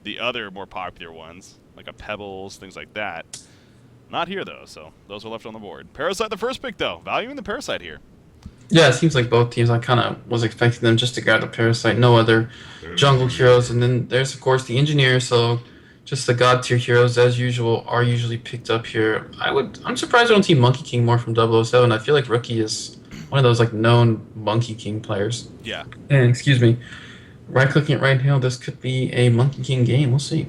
the other more popular ones, like a Pebbles, things like that. Not here, though, so those are left on the board. Parasite, the first pick, though. Valuing the Parasite here. Yeah, it seems like both teams. I kind of was expecting them just to grab the Parasite, no other jungle heroes. And then there's, of course, the Engineer. So just the god tier heroes, as usual, are usually picked up here. I'm surprised I don't see Monkey King more from 007. I feel like Rookie is one of those like known Monkey King players. Yeah. And excuse me, right clicking it right now, this could be a Monkey King game. We'll see.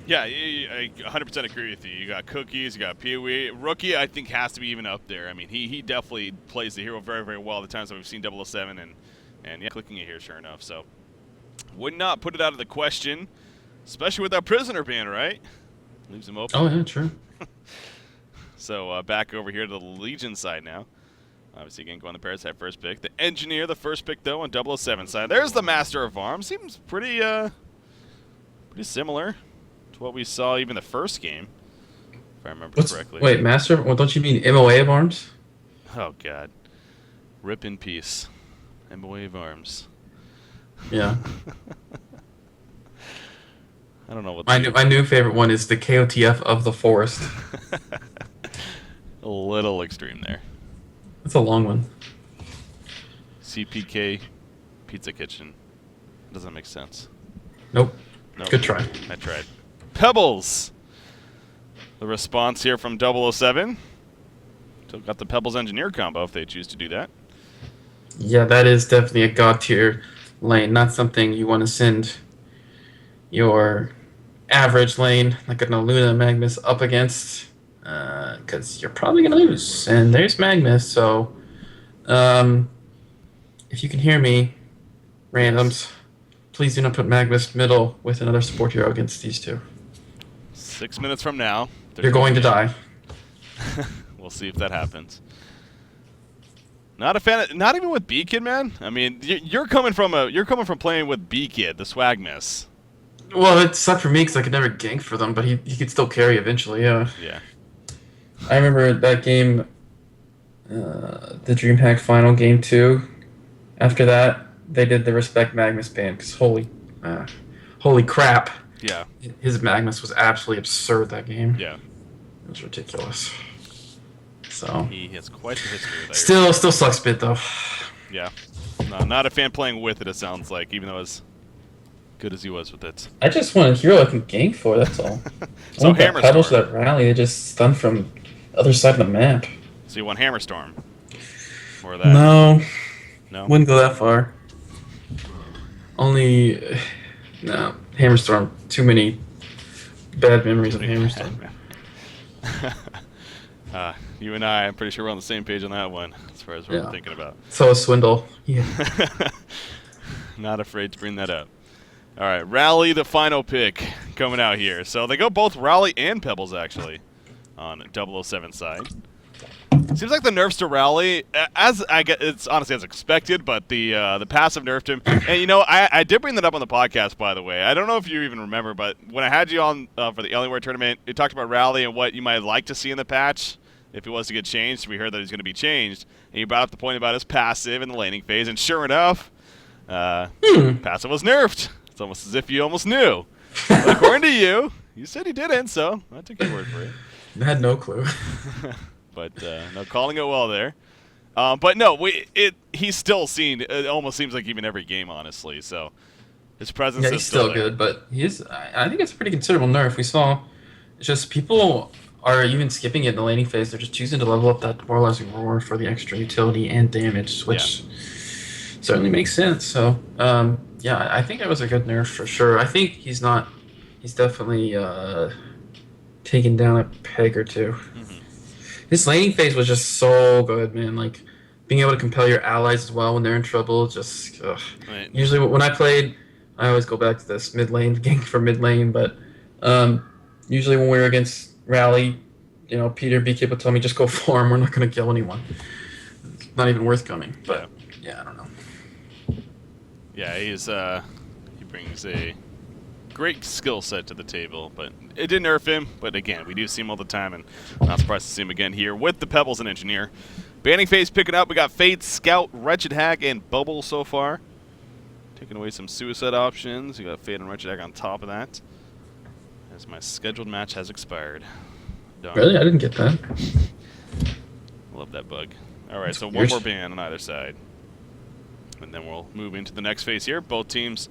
Yeah, I 100% agree with you. You got Cookies, you got Pee-wee. Rookie, I think, has to be even up there. I mean, he definitely plays the hero very, very well the times that we've seen 007, and yeah, clicking it here, sure enough. So, would not put it out of the question, especially with that prisoner ban, right? Leaves him open. Oh, yeah, true. So, back over here to the Legion side now. Obviously, again, going the Parasite first pick. The Engineer, the first pick, though, on 007 side. There's the Master of Arms. Seems pretty similar to what we saw even the first game, if I remember correctly. Wait, Master? Well, don't you mean MOA of Arms? Oh, God. Rip in peace. MOA of Arms. Yeah. I don't know what my new favorite one is the KOTF of the Forest. A little extreme there. That's a long one. CPK Pizza Kitchen. Doesn't make sense. Nope. Good try. I tried. Pebbles. The response here from 007. Still got the Pebbles Engineer combo if they choose to do that. Yeah, that is definitely a god tier lane. Not something you want to send your average lane like an Luna Magnus up against, because you're probably going to lose. And there's Magnus, so if you can hear me, randoms, please do not put Magnus middle with another support hero against these two. 6 minutes from now, you're going to die. We'll see if that happens. Not a fan. Not even with B-Kid, man. I mean, you're coming from playing with B-Kid, the Swagmas. Well, it sucked for me because I could never gank for them, but he could still carry eventually. Yeah. Yeah. I remember that game, the DreamHack Final Game 2. After that, they did the Respect Magnus ban because holy crap. Yeah. His Magnus was absolutely absurd that game. Yeah. It was ridiculous. So he has quite the history with that. Still sucks bit though. Yeah. No, not a fan playing with it. It sounds like, even though as good as he was with it. I just want a hero I can gank for. That's all. So I want that Pebbles that rally. They just stun from the other side of the map. So you want Hammerstorm? Or that? No. No. Wouldn't go that far. Only no Hammerstorm. Too many bad memories of Hammerstorm. You and I'm pretty sure we're on the same page on that one, as far as what we're thinking about. So is Swindle. Yeah. Not afraid to bring that up. All right, Rally, the final pick, coming out here. So they go both Rally and Pebbles, actually, on 007 side. Seems like the nerfs to Rally, it's honestly as expected, but the passive nerfed him. And, you know, I did bring that up on the podcast, by the way. I don't know if you even remember, but when I had you on for the Alienware tournament, you talked about Rally and what you might like to see in the patch if it was to get changed. We heard that he's going to be changed. And you brought up the point about his passive in the laning phase, and sure enough, passive was nerfed. It's almost as if you almost knew. But according to you, you said he didn't, so I took your word for it. I had no clue. But no, calling it well there. But no, he's still seen. It almost seems like even every game, honestly. So his presence is he's still good, but I think it's a pretty considerable nerf. We saw it's just people are even skipping it in the laning phase. They're just choosing to level up that demoralizing roar for the extra utility and damage, which certainly makes sense. So yeah, I think it was a good nerf for sure. I think he's definitely taken down a peg or two. Mm-hmm. His laning phase was just so good, man. Like, being able to compel your allies as well when they're in trouble, just... Right. Usually when I played, I always go back to this mid lane, gank for mid lane, but usually when we were against Rally, you know, Peter B. Kid would tell me, just go farm, we're not going to kill anyone. It's not even worth coming, but yeah, I don't know. Yeah, he brings a great skill set to the table, but it did nerf him. But again, we do see him all the time, and I'm not surprised to see him again here with the Pebbles and Engineer. Banning phase picking up. We got Fade, Scout, Wretched Hag, and Bubble so far. Taking away some suicide options. You got Fade and Wretched Hag on top of that. As my scheduled match has expired. Done. Really? I didn't get that. Love that bug. Alright, That's so weird. one more ban on either side. And then we'll move into the next phase here. Both teams,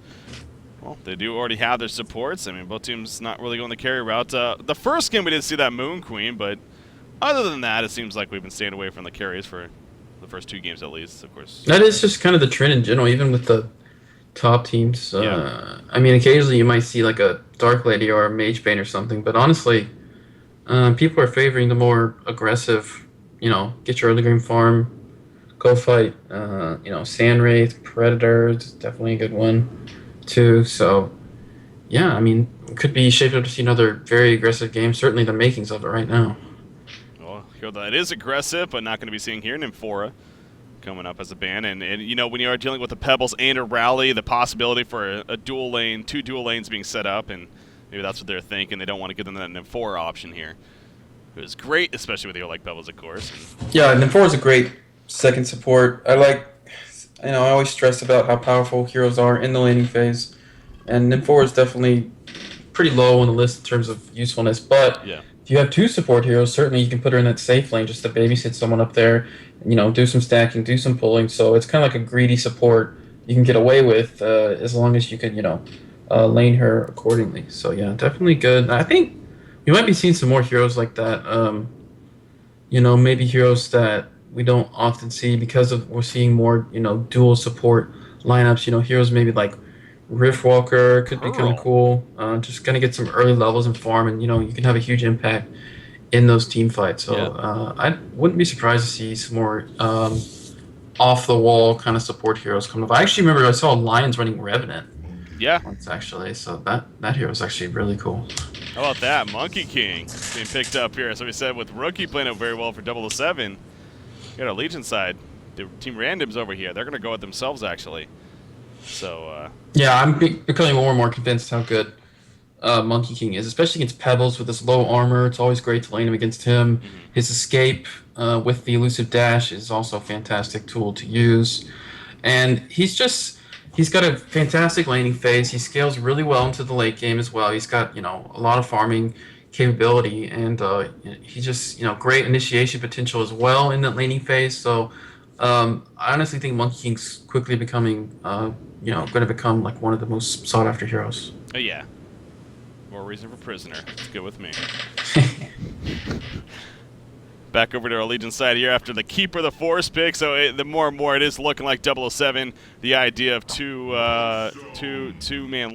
well, they do already have their supports. I mean, both teams not really going the carry route. The first game we did see that Moon Queen, but other than that, it seems like we've been staying away from the carries for the first 2 games at least, of course. That is just kind of the trend in general, even with the top teams. Yeah. I mean, occasionally you might see like a Dark Lady or a Mage Bane or something, but honestly, people are favoring the more aggressive, get your early game farm, go fight, Sand Wraith, Predator is definitely a good one, too. So, yeah, I mean, it could be shaping up to see another very aggressive game. Certainly the makings of it right now. Well, it is aggressive, but not going to be seeing here. Nymphora coming up as a ban. And when you are dealing with the Pebbles and a Rally, the possibility for a dual lane, 2 dual lanes being set up, and maybe that's what they're thinking. They don't want to give them that Nymphora option here. It was great, especially with like Pebbles, of course. Yeah, Nymphora is a great second support. I always stress about how powerful heroes are in the laning phase, and Nymphora is definitely pretty low on the list in terms of usefulness. But yeah, if you have 2 support heroes, certainly you can put her in that safe lane just to babysit someone up there, do some stacking, do some pulling. So it's kind of like a greedy support you can get away with as long as you can, lane her accordingly. So yeah, definitely good. I think we might be seeing some more heroes like that. Maybe heroes that we don't often see because we're seeing more, dual support lineups. Heroes maybe like Riftwalker could be kind of cool. Just gonna get some early levels in farm, and you can have a huge impact in those team fights. So yeah. I wouldn't be surprised to see some more off the wall kind of support heroes come up. I actually remember I saw Lions running Revenant. Yeah. Once actually, so that hero is actually really cool. How about that? Monkey King being picked up here. So we said with Rookie playing out very well for 007. You got our Legion side. The Team Randoms over here. They're going to go it themselves, actually. So, yeah, I'm becoming more and more convinced how good Monkey King is, especially against Pebbles with his low armor. It's always great to lane him against him. Mm-hmm. His escape with the elusive dash is also a fantastic tool to use. And he's got a fantastic laning phase. He scales really well into the late game as well. He's got, a lot of farming capability, and he just, great initiation potential as well in that laning phase. So I honestly think Monkey King's quickly becoming, going to become like one of the most sought after heroes. Oh, yeah. More reason for Prisoner. It's good with me. Back over to our Legion side here after the Keeper of the Forest pick. So the more and more it is looking like 007. The idea of two-man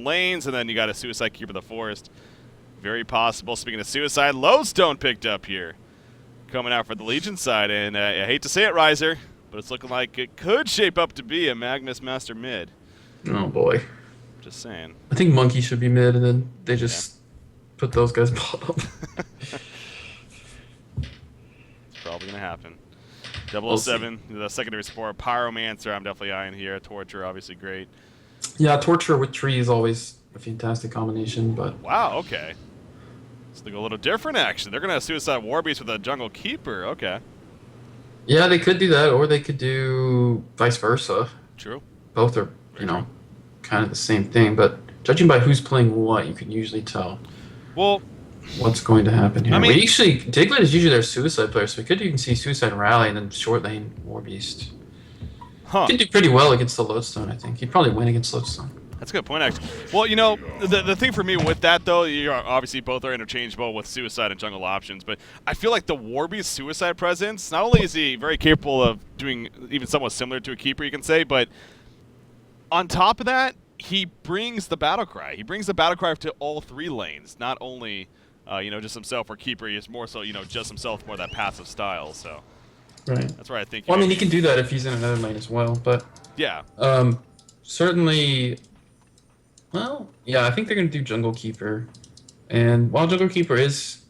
lanes, and then you got a Suicide Keeper of the Forest. Very possible. Speaking of Suicide, Lodestone picked up here. Coming out for the Legion side. And I hate to say it, Riser, but it's looking like it could shape up to be a Magnus Master mid. Oh, boy. Just saying. I think Monkey should be mid, and then they just put those guys bottom. Probably going to happen. 007, the secondary support. Pyromancer, I'm definitely eyeing here. Torture, obviously great. Yeah, Torture with Tree is always a fantastic combination, but... Wow, okay. So they go a little different, actually. They're going to have Suicide Warbeast with a Jungle Keeper. Okay. Yeah, they could do that, or they could do vice versa. True. Both are, kind of the same thing, but judging by who's playing what, you can usually tell. Well... what's going to happen here. I mean, Diglett is usually their Suicide player, so we could even see Suicide Rally and then short lane Warbeast. He could do pretty well against the Lodestone, I think. He'd probably win against Lodestone. That's a good point, actually. Well, the thing for me with that, though, obviously both are interchangeable with Suicide and Jungle options, but I feel like the Warbeast Suicide presence, not only is he very capable of doing even somewhat similar to a Keeper, you can say, but on top of that, he brings the Battlecry. He brings the Battlecry to all 3 lanes, not only... just himself or Keeper. He's more so, just himself, more that passive style. So, right. That's where I think. Well, he can do that if he's in another lane as well. But yeah, certainly. Well, yeah, I think they're going to do Jungle Keeper, and while Jungle Keeper is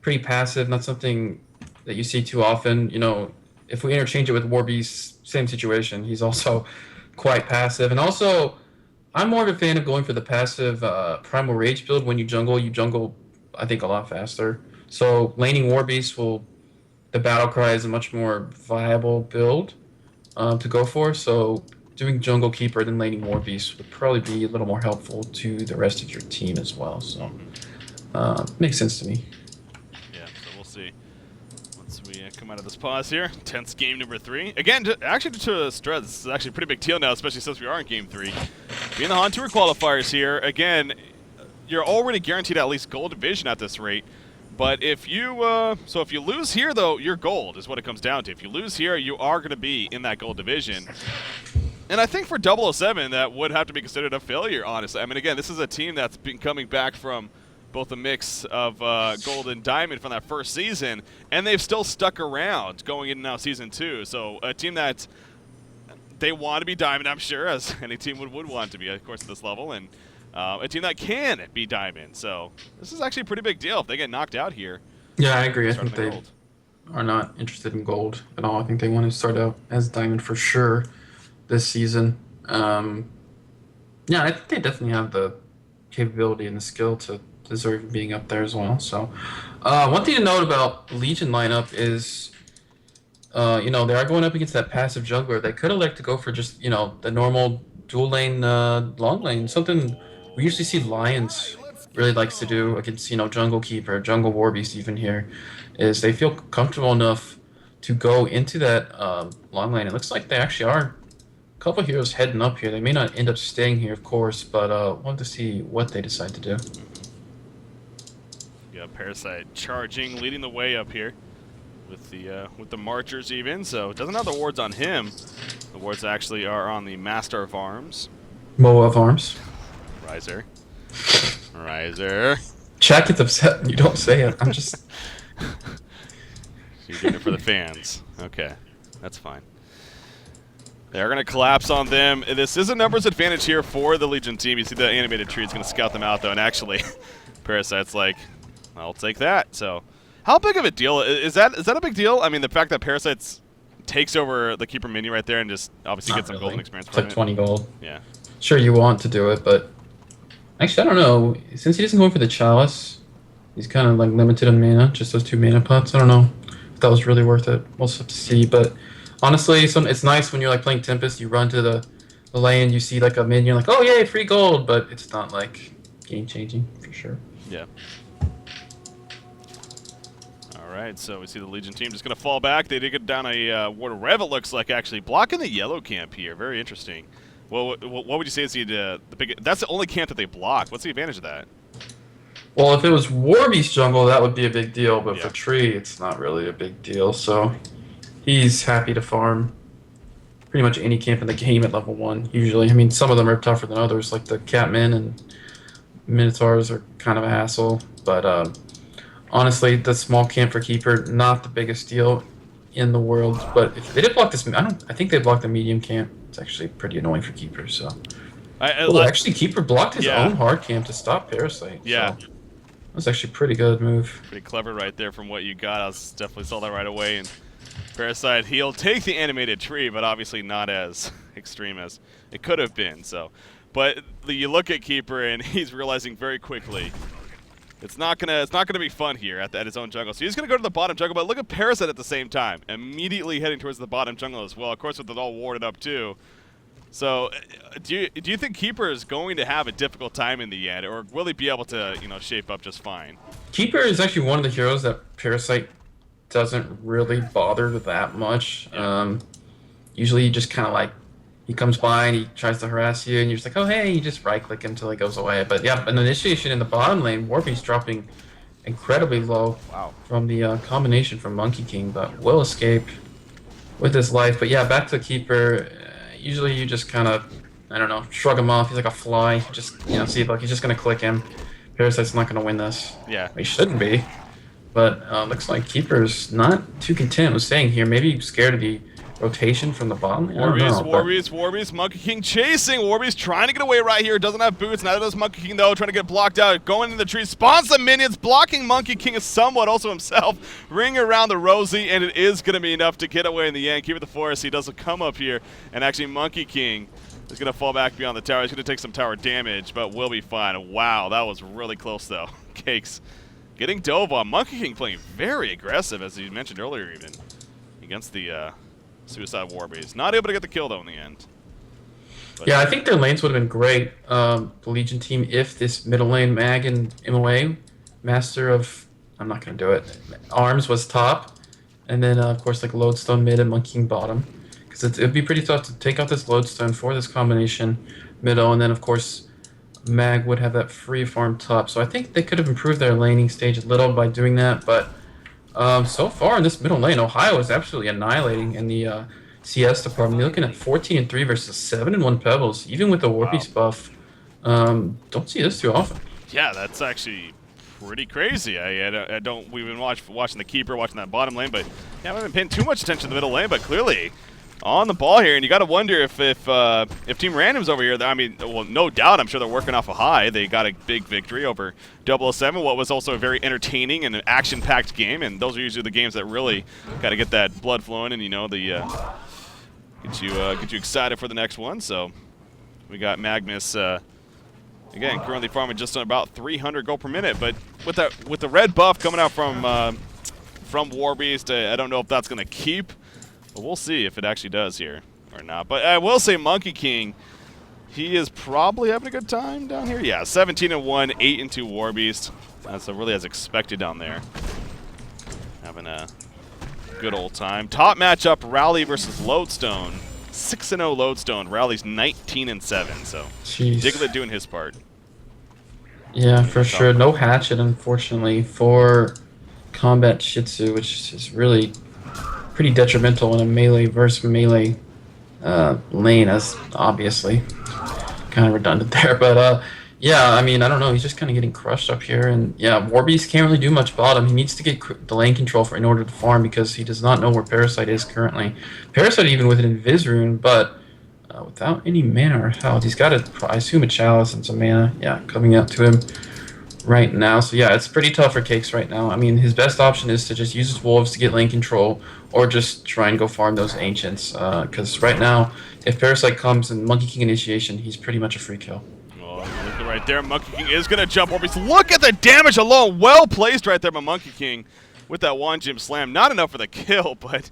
pretty passive, not something that you see too often. If we interchange it with Warbeast, same situation. He's also quite passive, and also. I'm more of a fan of going for the passive Primal Rage build. When you jungle, I think, a lot faster. So laning Warbeast the Battlecry is a much more viable build to go for. So doing Jungle Keeper then laning Warbeast would probably be a little more helpful to the rest of your team as well. So Makes sense to me. Yeah, so we'll see. Once we come out of this pause here, tense game number 3. Again, actually to stress, this is actually a pretty big deal now, especially since we are in game 3. Being the HoN Tour qualifiers here, again, you're already guaranteed at least gold division at this rate. But if you, so if you lose here though, you're gold is what it comes down to. If you lose here, you are going to be in that gold division. And I think for 007, that would have to be considered a failure, honestly. I mean, again, this is a team that's been coming back from both a mix of gold and diamond from that first season, and they've still stuck around going into now season 2. So a team that they want to be diamond, I'm sure, as any team would want to be, of course, at this level, and a team that can be diamond. So this is actually a pretty big deal if they get knocked out here. Yeah, I agree. I think they are not interested in gold at all. I think they want to start out as diamond for sure this season. Yeah, I think they definitely have the capability and the skill to deserve being up there as well. So, one thing to note about Legion lineup is, they are going up against that passive jungler. They could elect to go for just, the normal dual lane, long lane, something we usually see Lions really likes to do against, Jungle Keeper, Jungle Warbeast even here, is they feel comfortable enough to go into that long lane. It looks like they actually are a couple heroes heading up here. They may not end up staying here, of course, but want to see what they decide to do. Yeah, Parasite charging, leading the way up here with the Marchers even. So it doesn't have the wards on him. The wards actually are on the Master of Arms. Mo of Arms. Riser. Riser. Chat gets upset when you don't say it. I'm just... You're doing it for the fans. Okay, that's fine. They're going to collapse on them. This is a numbers advantage here for the Legion team. You see the animated tree is going to scout them out, though, and actually, Parasite's like, I'll take that. So, how big of a deal is that? Is that a big deal? I mean, the fact that Parasite takes over the Keeper mini right there and just obviously gets some golden experience it's from like it. 20 gold. Yeah. Sure, you want to do it, but actually, I don't know. Since he doesn't go for the Chalice, he's kind of like limited on mana, just those 2 mana pots. I don't know if that was really worth it. We'll have to see. But honestly, it's nice when you're like playing Tempest, you run to the lane, you see like a minion, like, oh yay, free gold, but it's not like game changing for sure. Yeah. Alright, so we see the Legion team just going to fall back. They did get down a Ward of Rev, it looks like, actually. Blocking the yellow camp here. Very interesting. Well, what would you say is the big... That's the only camp that they block. What's the advantage of that? Well, if it was Warbeast jungle, that would be a big deal, but Yeah. for Tree, it's not really a big deal, so he's happy to farm pretty much any camp in the game at level 1, usually. I mean, some of them are tougher than others, like the Catmen and Minotaurs are kind of a hassle, but honestly, the small camp for Keeper, not the biggest deal in the world, but if they did block this, I think they blocked the medium camp. It's actually pretty annoying for Keeper, so... actually, Keeper blocked his own hard camp to stop Parasite. Yeah. So that's actually a pretty good move. Pretty clever right there from what you got. I definitely saw that right away. And Parasite, he'll take the animated tree, but obviously not as extreme as it could have been. So, but you look at Keeper, and he's realizing very quickly it's not gonna be fun here at his own jungle. So he's gonna go to the bottom jungle. But look at Parasite at the same time, immediately heading towards the bottom jungle as well. Of course, with it all warded up too. So, do you think Keeper is going to have a difficult time in the end, or will he be able to, shape up just fine? Keeper is actually one of the heroes that Parasite doesn't really bother that much. Yeah. Usually, you just kind of like, he comes by and he tries to harass you, and you're just like, oh hey, you just right-click until he goes away. But yeah, an initiation in the bottom lane, Warbeast dropping incredibly low from the combination from Monkey King, but will escape with his life. But yeah, back to Keeper. Usually you just kind of, I don't know, shrug him off. He's like a fly. Just, see, like, he's just going to click him. Parasite's not going to win this. Yeah. He shouldn't be. But looks like Keeper's not too content with staying here. Maybe scared of the rotation from the bottom. Warbeast, Monkey King chasing. Warbeast trying to get away right here. Doesn't have boots. Neither does Monkey King, though. Trying to get blocked out. Going into the tree. Spawns the minions. Blocking Monkey King is somewhat also himself. Ring around the Rosie, and it is going to be enough to get away in the end. Keeper the Forest. He doesn't come up here. And actually, Monkey King is going to fall back beyond the tower. He's going to take some tower damage, but will be fine. Wow, that was really close, though. Cakes getting dove on. Monkey King playing very aggressive, as you mentioned earlier, even against the Suicide Warbeast. Not able to get the kill, though, in the end. But yeah, I think their lanes would have been great, the Legion team, if this middle lane mag and MOA Master of... I'm not going to do it. Arms was top. And then, of course, like Lodestone mid and Monkey King bottom. Because it'd be pretty tough to take out this Lodestone for this combination middle. And then, of course, Mag would have that free farm top. So I think they could have improved their laning stage a little by doing that. But so far in this middle lane, Ohio is absolutely annihilating in the CS department. You're looking at 14-3 versus 7-1 Pebbles, even with the Warpies buff. Don't see this too often. Yeah, that's actually pretty crazy. I don't. We've been watching the keeper, watching that bottom lane, but yeah, we haven't paying too much attention to the middle lane. But clearly, on the ball here, and you got to wonder if Team Random's over here. I mean, well, no doubt, I'm sure they're working off a high. They got a big victory over 007, what was also a very entertaining and action-packed game. And those are usually the games that really got to get that blood flowing, and get you excited for the next one. So we got Magnus. Again, currently farming just on about 300 gold per minute, but with the red buff coming out from Warbeast, I don't know if that's going to keep, but we'll see if it actually does here or not. But I will say Monkey King, he is probably having a good time down here. Yeah, 17-1, 8-2 Warbeast. That's really as expected down there. Having a good old time. Top matchup, Rally versus Lodestone. 6-0 Lodestone. Rally's 19-7. So Jeez. Diglett doing his part. Yeah, for sure. No hatchet, unfortunately, for combat Shitsu, which is really pretty detrimental in a melee versus melee lane, as obviously kind of redundant there. But yeah, I mean, I don't know. He's just kind of getting crushed up here, and yeah, Warbeast can't really do much bottom. He needs to get the lane control in order to farm because he does not know where Parasite is currently. Parasite even with an Invis rune, but without any mana or health, he's got I assume a Chalice and some mana. Yeah, coming out to him right now. So yeah, it's pretty tough for Cakes right now. I mean, his best option is to just use his Wolves to get lane control, or just try and go farm those Ancients. Because right now, if Parasite comes and Monkey King initiation, he's pretty much a free kill. Look right there, Monkey King is going to jump over. Look at the damage alone. Well placed right there by Monkey King with that Wand Gym Slam. Not enough for the kill, but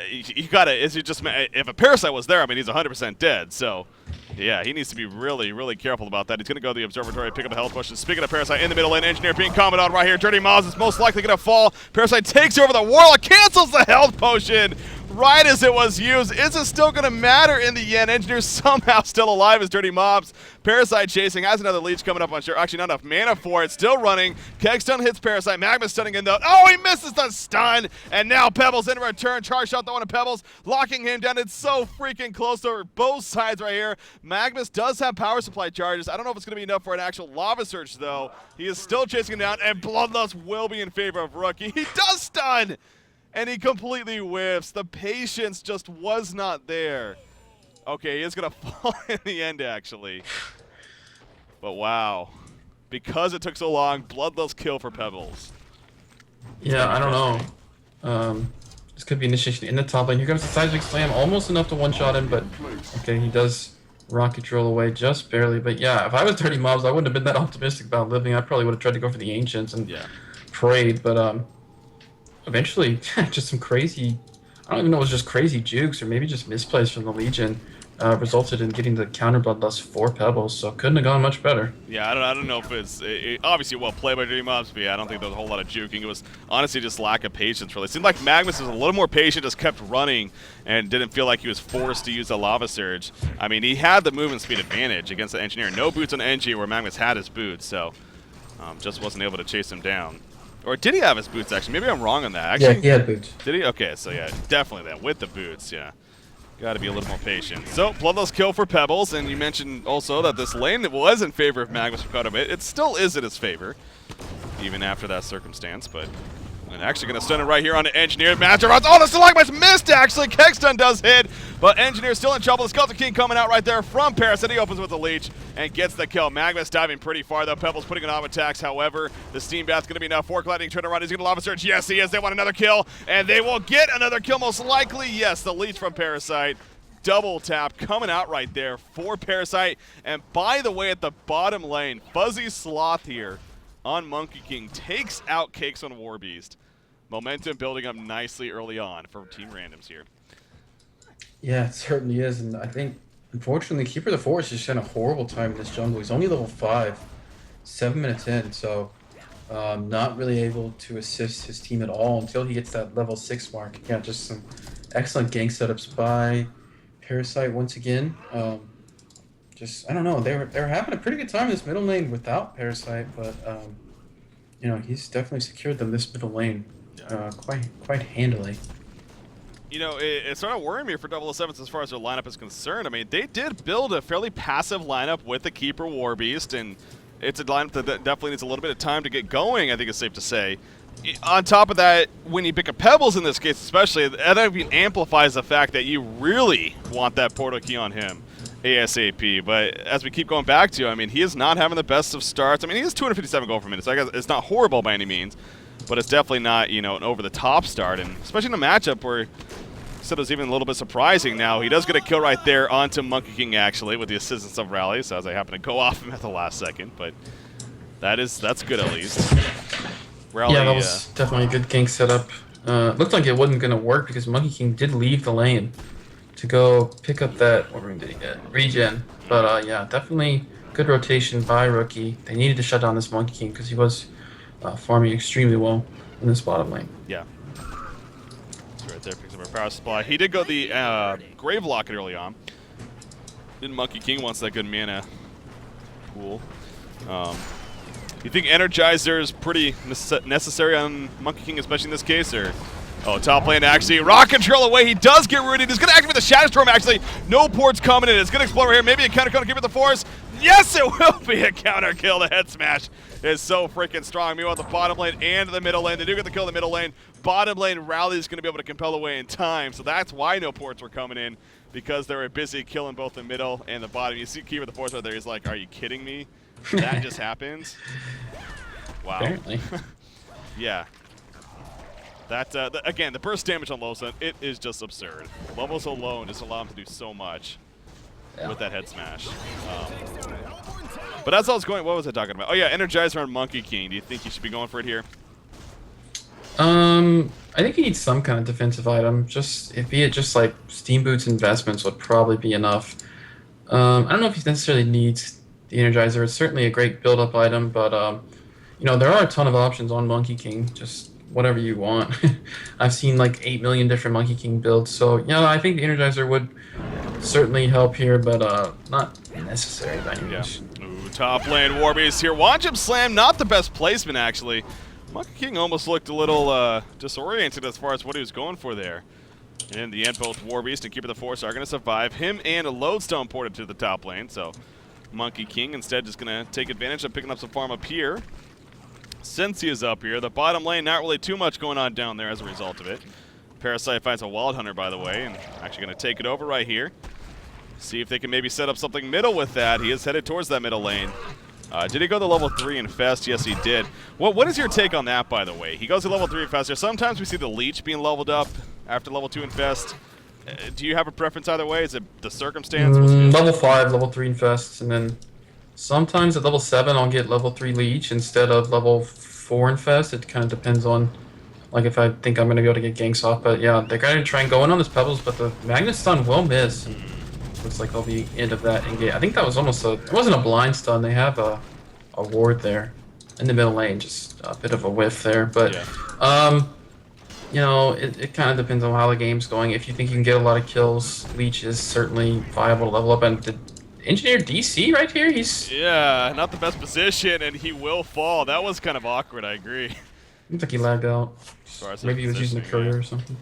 you got to, if a Parasite was there, I mean, he's 100% dead. So, yeah, he needs to be really, really careful about that. He's going to go to the Observatory, pick up a health potion. Speaking of Parasite, in the middle lane, Engineer being commented on right here. Dirty Moz is most likely going to fall. Parasite takes over the Warlock, cancels the health potion right as it was used. Is it still going to matter in the end? Engineer somehow still alive as Dirty Mobs. Parasite chasing, has another leech coming up on sure. Actually, not enough mana for it. Still running. Kegstun hits Parasite. Magma stunning in though. Oh, he misses the stun. And now Pebbles in return. Charge shot the one of Pebbles, locking him down. It's so freaking close over both sides right here. Magnus does have power supply charges. I don't know if it's going to be enough for an actual Lava Surge, though. He is still chasing him down, and Bloodlust will be in favor of Rookie. He does stun! And he completely whiffs. The patience just was not there. Okay, he is going to fall in the end, actually. But wow. Because it took so long, Bloodlust kill for Pebbles. Yeah, I don't know. This could be initiation in the top lane. Here comes the Seismic Slam. Almost enough to one-shot him, but okay, he does rocket roll away just barely. But yeah, if I was Dirty Mobs, I wouldn't have been that optimistic about living. I probably would have tried to go for the Ancients and prayed, but eventually, just some crazy, I don't even know if it was just crazy jukes or maybe just misplays from the Legion resulted in getting the counter Bloodlust for Pebbles, so couldn't have gone much better. Yeah, I don't know if it's obviously well played by Dirty Mobs, but yeah, I don't think there was a whole lot of juking. It was honestly just lack of patience, really. It seemed like Magnus was a little more patient, just kept running, and didn't feel like he was forced to use the Lava Surge. I mean, he had the movement speed advantage against the Engineer. No boots on NG where Magnus had his boots, so just wasn't able to chase him down. Or did he have his boots, actually? Maybe I'm wrong on that. Actually, yeah, he had boots. Did he? Okay, so yeah, definitely that. With the boots, yeah. Got to be a little more patient. So, Bloodlust kill for Pebbles, and you mentioned also that this lane that was in favor of Magnus for quite a bit. It still is in his favor, even after that circumstance, but and actually going to stun it right here on the Engineer. Master runs. Oh, the Stalagmite's missed, actually. Kegstun does hit, but Engineer still in trouble. The Skeleton King coming out right there from Parasite. He opens with the leech and gets the kill. Magnus diving pretty far, though. Pebbles putting it on attacks. However, the Steam Bath's going to be enough for Lightning trying to run. He's going to Lava Surge. Yes, he is. They want another kill, and they will get another kill most likely. Yes, the leech from Parasite. Double tap coming out right there for Parasite. And by the way, at the bottom lane, Fuzzy Sloth here on Monkey King takes out Cakes on Warbeast. Momentum building up nicely early on for Team Randoms here. Yeah, it certainly is. And I think, unfortunately, Keeper of the Forest is just having a horrible time in this jungle. He's only level 5, 7 minutes in. So Not really able to assist his team at all until he gets that level 6 mark. Yeah, just some excellent gank setups by Parasite once again. Just I don't know, they were having a pretty good time in this middle lane without Parasite, but you know, he's definitely secured them this middle lane quite handily. You know, it started worrying me for 007s as far as their lineup is concerned. I mean, they did build a fairly passive lineup with the Keeper Warbeast, and it's a lineup that definitely needs a little bit of time to get going, I think it's safe to say. On top of that, when you pick up Pebbles in this case especially, that even amplifies the fact that you really want that portal key on him ASAP. But as we keep going back to, I mean, he is not having the best of starts. I mean, he has 257 gold per minute, so I guess it's not horrible by any means, but it's definitely not, you know, an over-the-top start, and especially in a matchup where said it was even a little bit surprising. Now, he does get a kill right there onto Monkey King, actually, with the assistance of Rally, so as I happen to go off him at the last second, but that's good at least. Rally, yeah, that was definitely a good gank setup. Looked like it wasn't going to work because Monkey King did leave the lane to go pick up that, what ring did he get? Regen. But yeah, definitely good rotation by Rookie. They needed to shut down this Monkey King because he was farming extremely well in this bottom lane. Yeah. Right there, picks up our power supply. He did go the Grave Locket early on. Then Monkey King wants that good mana pool. You think Energizer is pretty necessary on Monkey King, especially in this case, or? Oh, top lane actually. Rock control away. He does get rooted. He's going to activate the Shadow Storm, actually. No ports coming in. It's going to explode right here. Maybe a counter kill to keep it the force. Yes, it will be a counter kill. The head smash is so freaking strong. Meanwhile, the bottom lane and the middle lane. They do get the kill in the middle lane. Bottom lane Rally is going to be able to compel away in time. So that's why no ports were coming in, because they were busy killing both the middle and the bottom. You see Keeper the force right there. He's like, are you kidding me? That just happens? Wow. Apparently. Yeah. That, again, the burst damage on Losa, it is just absurd. Levels alone just allow him to do so much with that head smash. But as I was going, what was I talking about? Oh yeah, Energizer on Monkey King. Do you think he should be going for it here? I think he needs some kind of defensive item. Just, be it just like Steam Boots investments would probably be enough. I don't know if he necessarily needs the Energizer. It's certainly a great build-up item, but you know, there are a ton of options on Monkey King. Just whatever you want. I've seen like 8 million different Monkey King builds, so yeah, I think the Energizer would certainly help here, but not necessary by any means. Ooh, top lane Warbeast here. Watch him slam. Not the best placement, actually. Monkey King almost looked a little disoriented as far as what he was going for there. And in the end, both Warbeast and Keeper the Force are going to survive. Him and a Lodestone ported to the top lane, so Monkey King instead just going to take advantage of picking up some farm up here. Since he is up here, the bottom lane, not really too much going on down there as a result of it. Parasite finds a Wild Hunter, by the way, and actually going to take it over right here. See if they can maybe set up something middle with that. He is headed towards that middle lane. Did he go to level 3 Infest? Yes, he did. What is your take on that, by the way? He goes to level 3 Infest. Sometimes we see the Leech being leveled up after level 2 Infest. Do you have a preference either way? Is it the circumstance? Level 5, level 3 Infest, and then sometimes at level 7 I'll get level 3 Leech instead of level 4 Infest. It kind of depends on, like, if I think I'm going to be able to get ganks off. But yeah, they're going to try and go in on this Pebbles, but the Magnus Stun will miss. And looks like they'll be end of that engage. I think that was almost it wasn't a blind stun. They have a ward there in the middle lane, just a bit of a whiff there. But yeah. You know, it kind of depends on how the game's going. If you think you can get a lot of kills, Leech is certainly viable to level up. And the Engineer DC right here, yeah, not the best position, and he will fall. That was kind of awkward, I agree. Looks like he lagged out. Maybe he was using the courier or something.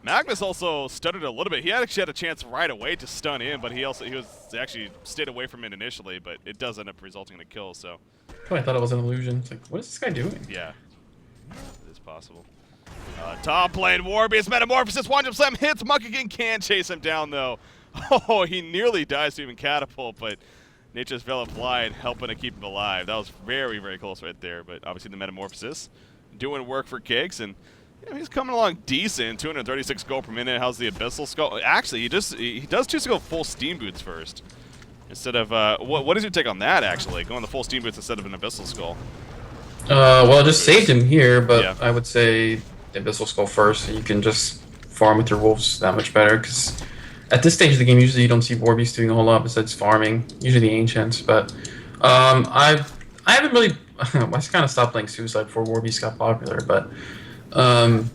Magnus also stuttered a little bit. He actually had a chance right away to stun in, but he was actually stayed away from it initially, but it does end up resulting in a kill, so. Probably thought it was an illusion. It's like, what is this guy doing? Yeah, it is possible. Top lane Warbeast Metamorphosis, One Jump Slam hits. Monkey King can chase him down, though. Oh, he nearly dies to even Catapult, but Nature's Veil applied, helping to keep him alive. That was very, very close right there, but obviously the Metamorphosis doing work for Cakes, and you know, he's coming along decent. 236 gold per minute. How's the Abyssal Skull? Actually, he does choose to go full Steam Boots first instead of what is your take on that? Actually, going the full Steam Boots instead of an Abyssal Skull. Well, it just saved him here, but yeah. I would say the Abyssal Skull first. So you can just farm with your wolves that much better, because at this stage of the game, usually you don't see Warbeast doing a whole lot besides farming. Usually the Ancients, but I haven't really I kind of stopped playing Suicide before Warbeast got popular, but um,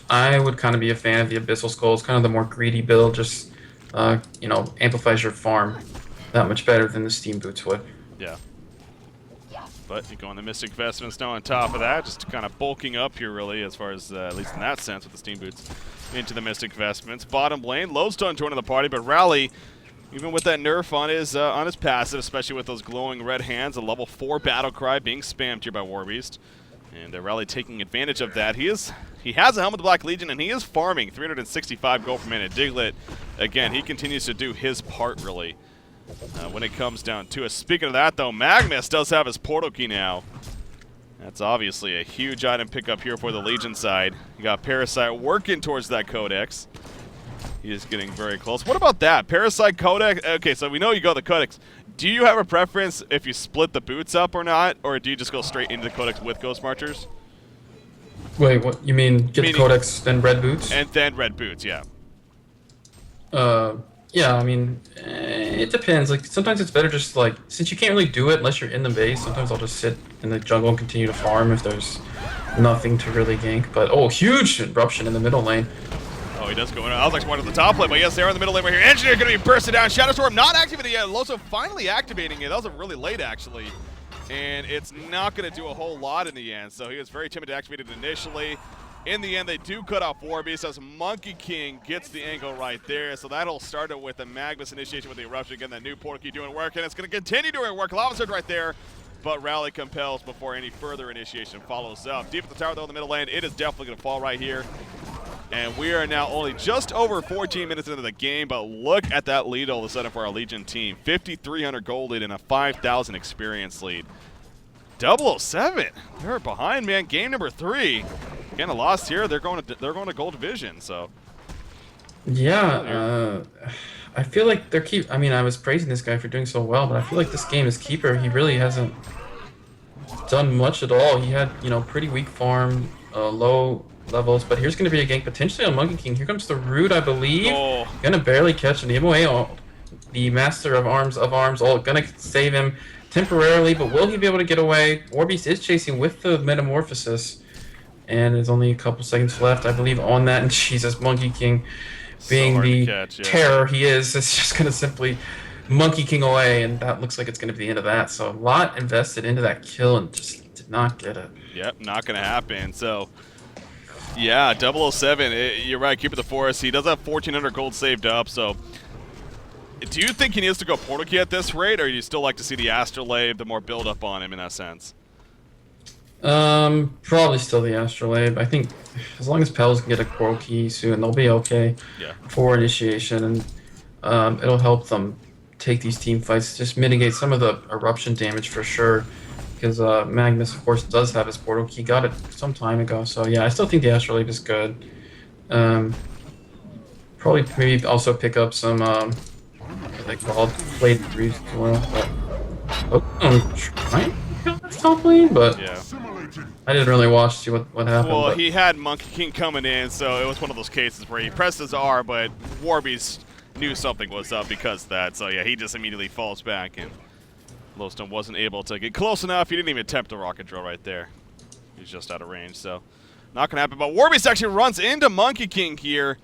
I would kind of be a fan of the Abyssal Skull. It's kind of the more greedy build, just amplifies your farm that much better than the Steam Boots would. Yeah. But you go on the Mystic Vestments now on top of that, just kind of bulking up here really, as far as, at least in that sense, with the Steam Boots into the Mystic Vestments. Bottom lane, Lodestone joining the party, but Rally, even with that nerf on his passive, especially with those glowing red hands, a level 4 battle cry being spammed here by Warbeast. And Rally taking advantage of that. He has a Helm of the Black Legion, and he is farming 365 gold per minute. Diglett, again, he continues to do his part, really, when it comes down to it. Speaking of that, though, Magnus does have his portal key now. That's obviously a huge item pickup here for the Legion side. You got Parasite working towards that Codex. He is getting very close. What about that? Parasite Codex? Okay, so we know you go the Codex. Do you have a preference if you split the boots up or not? Or do you just go straight into the Codex with Ghost Marchers? Wait, what? You mean get the Codex, then red boots? And then red boots, yeah. Yeah, I mean, it depends. Like, sometimes it's better just, like, since you can't really do it unless you're in the base, sometimes I'll just sit in the jungle and continue to farm if there's nothing to really gank. But, oh, huge eruption in the middle lane. Oh, he does go in. I was like one at the top lane, but yes, they are in the middle lane right here. Engineer going to be bursted down. Shadow Storm not activated yet. Loso finally activating it. That was really late, actually. And it's not going to do a whole lot in the end. So he was very timid to activate it initially. In the end, they do cut off Warbeast as Monkey King gets the angle right there. So that'll start it with a Magnus initiation with the eruption. Again, that new portal key doing work, and it's going to continue doing work. Lava Surge right there, but Rally compels before any further initiation follows up. Deep at the tower, though, in the middle lane, it is definitely going to fall right here. And we are now only just over 14 minutes into the game, but look at that lead all of a sudden for our Legion team. 5,300 gold lead and a 5,000 experience lead. 007, they're behind, man. Game number 3. Again, a loss here. They're going to gold division. So yeah, I feel like they're I mean, I was praising this guy for doing so well, but I feel like this game is Keeper. He really hasn't done much at all. He had pretty weak farm, low levels, but here's going to be a gank potentially on Monkey King. Here comes the Root, I believe. Oh. Gonna barely catch an MOA. The Master of Arms gonna save him temporarily, but will he be able to get away? Warbeast is chasing with the Metamorphosis, and there's only a couple seconds left, I believe, on that. And Jesus, Monkey King, being so the catch, yeah. terror he is just gonna simply Monkey King away, and that looks like it's gonna be the end of that. So a lot invested into that kill and just did not get it. Yep, not going to happen. So yeah, 007, you're right, Keeper the Forest. He does have 1,400 gold saved up, so do you think he needs to go Portal Key at this rate, or do you still like to see the Astrolabe, the more build-up on him in that sense? Probably still the Astrolabe. I think as long as Pels can get a Portal Key soon, they'll be okay for initiation, and it'll help them take these team fights, just mitigate some of the eruption damage for sure. Because Magnus, of course, does have his portal key. Got it some time ago. So, yeah, I still think the Astrolabe is good. Probably maybe also pick up some, what are they called? Blade 3 oil. Oh, I'm trying to kill this top lane, but yeah. I didn't really watch to see what happened. Well, but he had Monkey King coming in, so it was one of those cases where he pressed his R, but Warbeast knew something was up because of that. So, yeah, he just immediately falls back, and Lowstone wasn't able to get close enough. He didn't even attempt the rocket drill right there. He's just out of range, so not going to happen. But Warbeast actually runs into Monkey King here.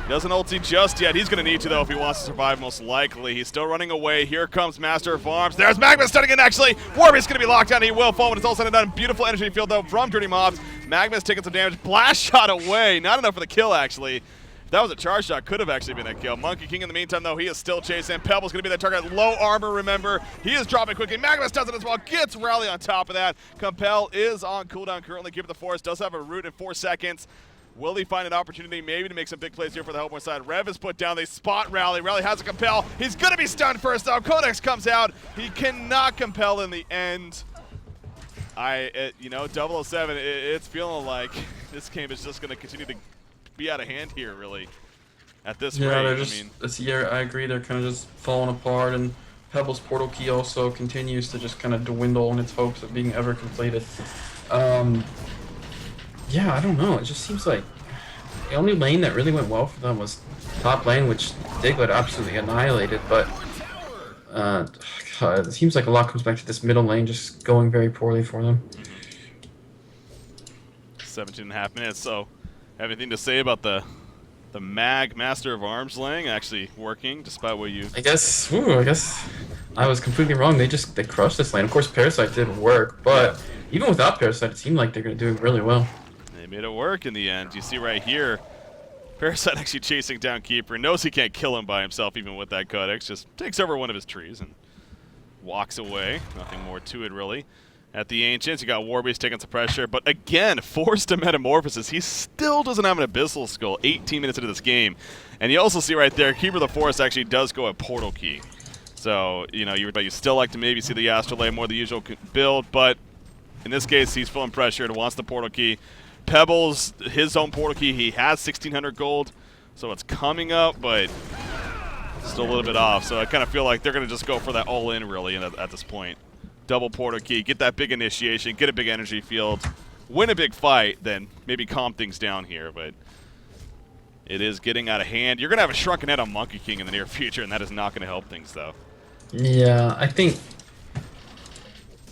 Doesn't ulti just yet. He's going to need to, though, if he wants to survive, most likely. He's still running away. Here comes Master of Arms. There's Magma stunning in, actually. Warbeast's going to be locked down. He will fall when it's all said and done. Beautiful energy field, though, from Dirty Mobs. Magma's taking some damage. Blast shot away. Not enough for the kill, actually. If that was a charge shot, could have actually been a kill. Monkey King, in the meantime, though, he is still chasing. Pebble's going to be that target. Low armor, remember. He is dropping quickly. Magnus does it as well. Gets Rally on top of that. Compel is on cooldown currently. Keeper the Forest does have a root in 4 seconds. Will he find an opportunity maybe to make some big plays here for the Hellborn side? Rev is put down. They spot Rally. Rally has a Compel. He's going to be stunned first, though. Codex comes out. He cannot Compel in the end. 007, it's feeling like this game is just going to continue to be out of hand here, really, at this rate. They're just, I agree, they're kind of just falling apart, and Pebble's portal key also continues to just kind of dwindle in its hopes of being ever completed. Yeah, I don't know, it just seems like the only lane that really went well for them was top lane, which Diglett absolutely annihilated, but Uh, God, it seems like a lot comes back to this middle lane just going very poorly for them. 17.5 minutes. So, have anything to say about the Master of Arms laying actually working despite what you? I guess I was completely wrong. They crushed this lane. Of course, Parasite did work, but even without Parasite, it seemed like they're going to do really well. They made it work in the end. You see right here, Parasite actually chasing down Keeper. Knows he can't kill him by himself even with that Codex. Just takes over one of his trees and walks away. Nothing more to it, really. At the Ancients, you got Warbeast taking some pressure, but again, forced to Metamorphosis. He still doesn't have an Abyssal Skull 18 minutes into this game. And you also see right there, Keeper of the Forest actually does go a Portal Key. So, you know, you still like to maybe see the Astrolabe more the usual build, but in this case, he's feeling pressured, wants the Portal Key. Pebbles, his own Portal Key, he has 1,600 gold, so it's coming up, but still a little bit off. So I kind of feel like they're going to just go for that all-in, really, at this point. Double Portal Key, get that big initiation, get a big energy field, win a big fight, then maybe calm things down here, but it is getting out of hand. You're going to have a Shrunken Head on Monkey King in the near future, and that is not going to help things, though. Yeah, I think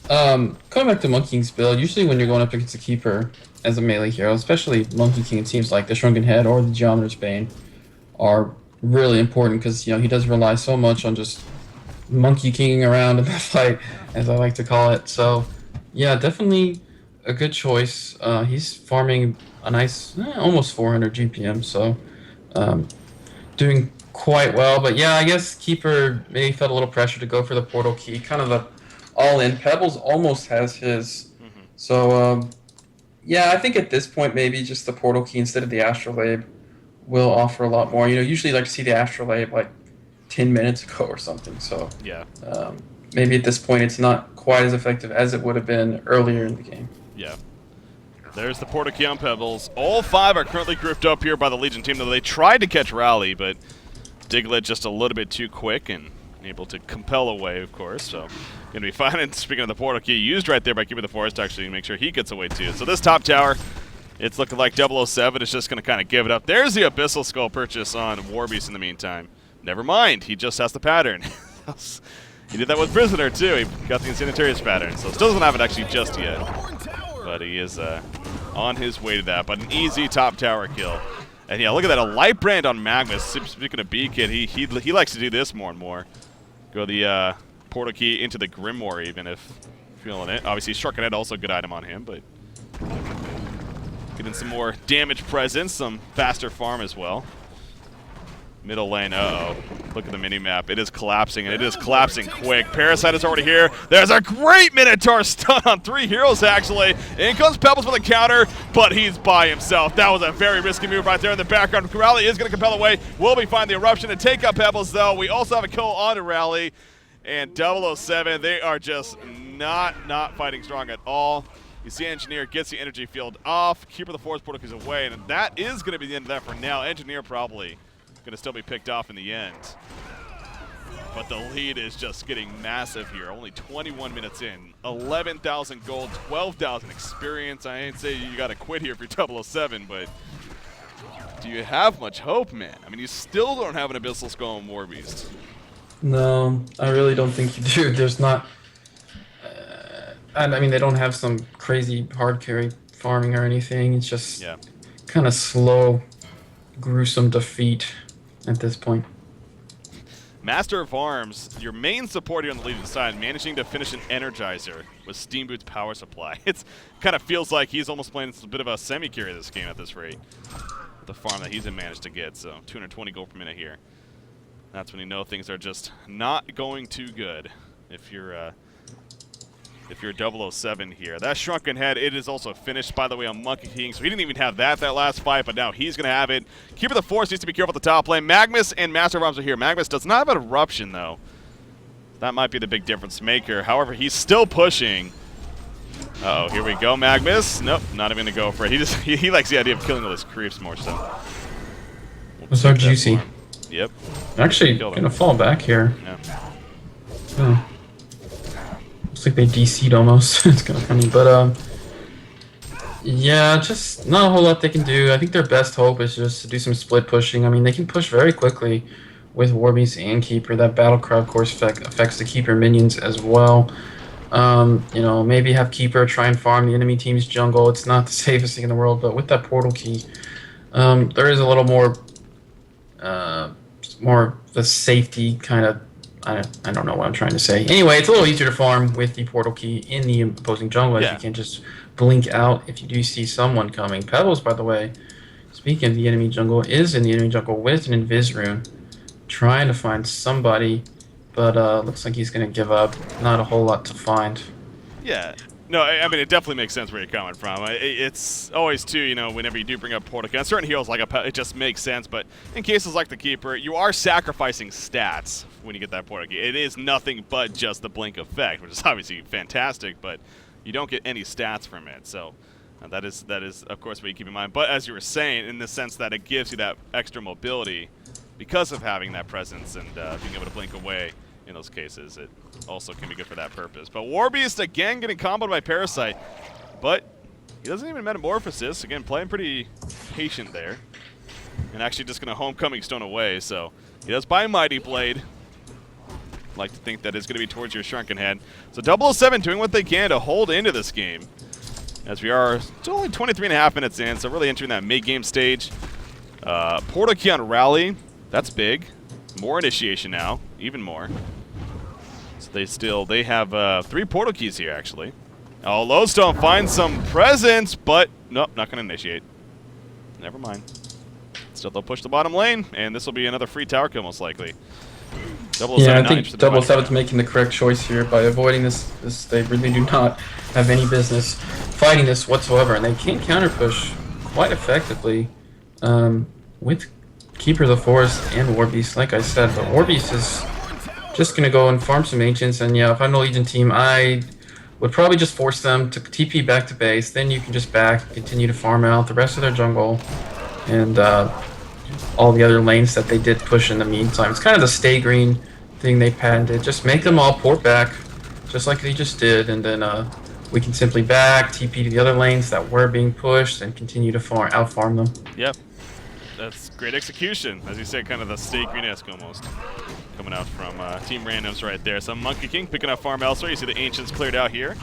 coming back to Monkey King's build, usually when you're going up against a Keeper as a melee hero, especially Monkey King, it seems like the Shrunken Head or the Geometer's Bane are really important because, you know, he does rely so much on just Monkey Kinging around in the fight, as I like to call it. So, yeah, definitely a good choice. He's farming a nice, almost 400 GPM, so doing quite well. But yeah, I guess Keeper maybe felt a little pressure to go for the Portal Key, kind of a all-in. Pebbles almost has his, so yeah, I think at this point maybe just the Portal Key instead of the Astrolabe will offer a lot more. You know, usually you like to see the Astrolabe like 10 minutes ago or something. So yeah, maybe at this point it's not quite as effective as it would have been earlier in the game. Yeah. There's the Portal Key on Pebbles. All 5 are currently grouped up here by the Legion team, though they tried to catch Rally, but Diglett just a little bit too quick and able to compel away, of course. So going to be fine. And speaking of the Portal Key, used right there by Keeper of the Forest actually to make sure he gets away too. So this top tower, it's looking like 007 is just going to kind of give it up. There's the Abyssal Skull purchase on Warbeast in the meantime. Never mind, he just has the pattern. He did that with Prisoner too. He got the Incendiaries pattern, so still doesn't have it actually just yet. But he is on his way to that. But an easy top tower kill. And yeah, look at that, a light brand on Magnus. Speaking of B-Kid, he likes to do this more and more. Go the Portal Key into the Grimoire even if feeling it. Obviously, Shrunken Head also a good item on him, but getting some more damage presence, some faster farm as well. Middle lane, uh-oh. Look at the mini-map. It is collapsing, and it is collapsing quick. Parasite is already here. There's a great Minotaur stun on 3 heroes, actually. In comes Pebbles with a counter, but he's by himself. That was a very risky move right there in the background. Rally is going to compel away. Will be find the Eruption to take out Pebbles, though. We also have a kill on to Rally. And 007, they are just not fighting strong at all. You see Engineer gets the energy field off. Keeper of the Forest Portal is away, and that is going to be the end of that for now. Engineer probably going to still be picked off in the end. But the lead is just getting massive here. Only 21 minutes in. 11,000 gold, 12,000 experience. I ain't say you got to quit here if you're 007, but do you have much hope, man? I mean, you still don't have an Abyssal Skull and Warbeast. No, I really don't think you do. There's not... I mean, they don't have some crazy hard carry farming or anything. It's just kind of slow, gruesome defeat at this point. Master of Arms, your main support here on the Legion side, managing to finish an Energizer with Steamboot's power supply. It's kind of feels like he's almost playing a bit of a semi-carry this game at this rate. The farm that he's managed to get, so 220 gold per minute here. That's when you know things are just not going too good if you're 007 here. That Shrunken Head, it is also finished, by the way, on Monkey King, so he didn't even have that last fight, but now he's going to have it. Keeper of the Force needs to be careful at the top lane. Magnus and Master of Arms are here. Magnus does not have an Eruption, though. That might be the big difference maker. However, he's still pushing. Uh-oh, here we go, Magnus. Nope, not even going to go for it. He likes the idea of killing all his creeps more so. What's so juicy? Yep. Actually, going to fall back here. Yeah. Oh. Looks like they DC'd almost. It's kind of funny, but yeah, just not a whole lot they can do. I think their best hope is just to do some split pushing. I mean, they can push very quickly with Warbeast and Keeper. That Battle Cry, of course, affects the Keeper minions as well. You know, maybe have Keeper try and farm the enemy team's jungle. It's not the safest thing in the world, but with that portal key, there is a little more the safety kind of. I don't know what I'm trying to say. Anyway, it's a little easier to farm with the portal key in the opposing jungle, as you can just blink out if you do see someone coming. Pebbles, by the way, speaking of the enemy jungle, is in the enemy jungle with an Invis rune, trying to find somebody, but looks like he's going to give up. Not a whole lot to find. Yeah. No, I mean, it definitely makes sense where you're coming from. It's always, too, you know, whenever you do bring up portal key, on certain heroes, like it just makes sense, but in cases like the Keeper, you are sacrificing stats when you get that portal key. It is nothing but just the blink effect, which is obviously fantastic, but you don't get any stats from it, so that is, of course, what you keep in mind. But as you were saying, in the sense that it gives you that extra mobility because of having that presence and being able to blink away in those cases, it also can be good for that purpose. But Warbeast, again, getting comboed by Parasite, but he doesn't even Metamorphosis. Again, playing pretty patient there. And actually just going to Homecoming Stone away, so he does buy Mighty Blade. Like to think that is going to be towards your Shrunken Head. So 007 doing what they can to hold into this game, as we are still only 23.5 minutes in, so really entering that mid-game stage. Portal key on Rally, that's big. More initiation now, even more. So they have 3 portal keys here, actually. Oh, Lodestone finds some presence, but nope, not going to initiate. Never mind. Still, they'll push the bottom lane, and this will be another free tower kill, most likely. Yeah, I think 007's making the correct choice here by avoiding this. They really do not have any business fighting this whatsoever, and they can counter push quite effectively with Keeper of the Forest and Warbeast, like I said. But Warbeast is just going to go and farm some Ancients, and yeah, if I'm the Legion team, I would probably just force them to TP back to base. Then you can just continue to farm out the rest of their jungle, and all the other lanes that they did push in the meantime. It's kind of the stay green thing they patented. Just make them all port back, just like they just did, and then we can simply back, TP to the other lanes that were being pushed, and continue to out-farm them. Yep. That's great execution. As you said, kind of the stay green-esque almost. Coming out from Team Randoms right there. So Monkey King picking up farm elsewhere. You see the Ancients cleared out here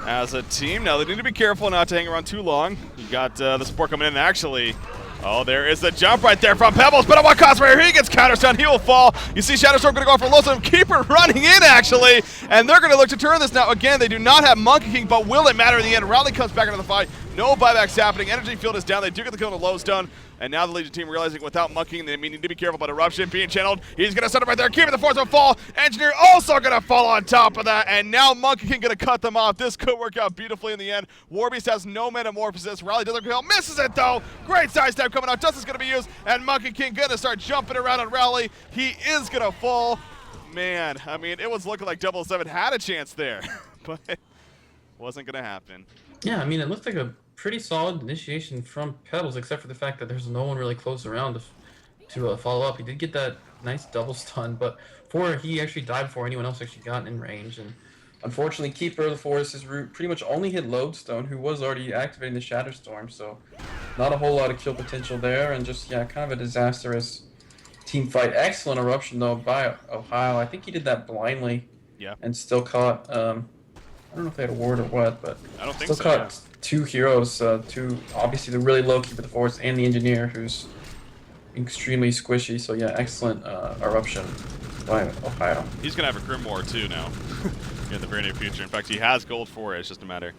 as a team. Now they need to be careful not to hang around too long. You got the support coming in, actually. Oh, there is the jump right there from Pebbles, but at what cost? Right here, he gets counterstunned. He will fall. You see Shadowstorm going to go for Lodestone. Keeper running in, actually, and they're going to look to turn this now. Again, they do not have Monkey King, but will it matter in the end? Rally comes back into the fight. No buybacks happening. Energy field is down. They do get the kill on the Lodestone. And now the Legion team realizing without Monkey King, they need to be careful about Eruption being channeled. He's going to set up right there. Keeper the Force will fall. Engineer also going to fall on top of that. And now Monkey King going to cut them off. This could work out beautifully in the end. Warbeast has no Metamorphosis. Rally doesn't kill. Misses it, though. Great sidestep coming out. Justice going to be used. And Monkey King going to start jumping around on Rally. He is going to fall. Man, I mean, it was looking like 007 had a chance there. But it wasn't going to happen. Yeah, I mean, it looked like a pretty solid initiation from Pebbles, except for the fact that there's no one really close around to follow up. He did get that nice double stun, but he actually died before anyone else actually got in range. And unfortunately, Keeper of the Forest's route pretty much only hit Lodestone, who was already activating the Shatterstorm, so not a whole lot of kill potential there, and just, yeah, kind of a disastrous team fight. Excellent eruption, though, by Ohio. I think he did that blindly, and still caught, I don't know if they had a ward or what, but I don't think still caught 2 heroes, obviously the really low Keeper of the Forest and the Engineer, who's extremely squishy. So yeah, excellent eruption by Ohio. He's going to have a Grimoire too now in the very near future. In fact, he has gold for it. It's just a matter